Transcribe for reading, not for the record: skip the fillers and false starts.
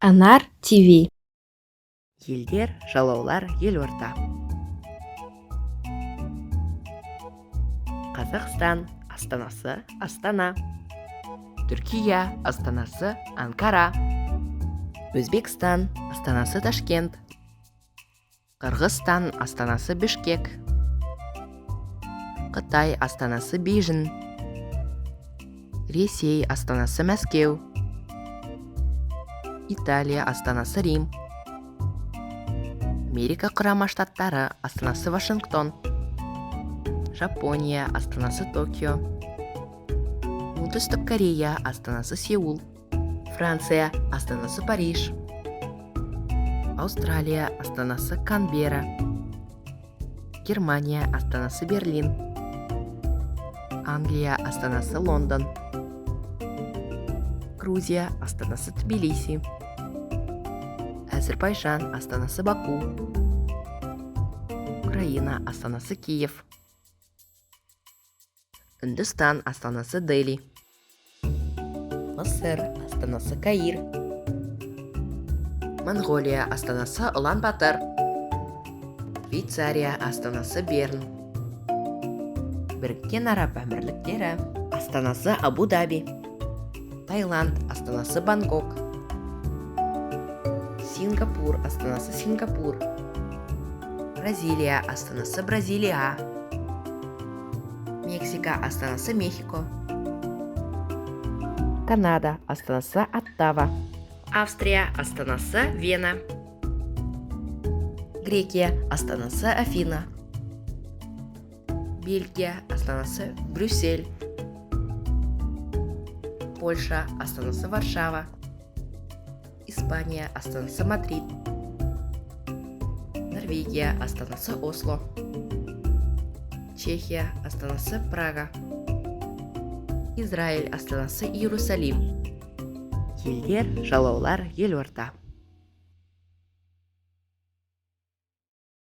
Анар ТВ. Елдер, жалаулар, елорда. Қазақстан астанасы Астана. Түркия астанасы Анкара. Өзбекстан астанасы Ташкент. Қырғызстан астанасы Бишкек. Қытай астанасы Бейжің. Ресей астанасы Мәскеу. Италия астанасы Рим. Америка Құрама Штаттары астанасы Вашингтон. Жапония астанасы Токио. Оңтүстік Корея астанасы Сеул. Франция астанасы Париж. Австралия астанасы Канберра. Германия астанасы Берлин. Англия астанасы Лондон. Грузия астанасы Тбилиси. Әзербайжан астанасы Баку. Украина астанасы Киев. Үндістан астанасы Дели. Мысыр астанасы Каир. Монголия астанасы Улан-Батор. Швейцария астанасы Берн. Біріккен Араб Әмірліктері астанасы Абу-Даби. Таиланд астанасы Бангкок. Сингапур астанасы Сингапур. Бразилия астанасы Бразилия. Мексика астанасы Мехико. Канада астанасы Оттава. Австрия астанасы Вена. Грекия астанасы Афина. Бельгия астанасы Брюссель. Польша астанасы Варшава. Испания астанасы Мадрид. Норвегия астанасы Осло. Чехия астанасы Прага. Израиль астанасы Иерусалим. Елдер, жалаулар, елорда.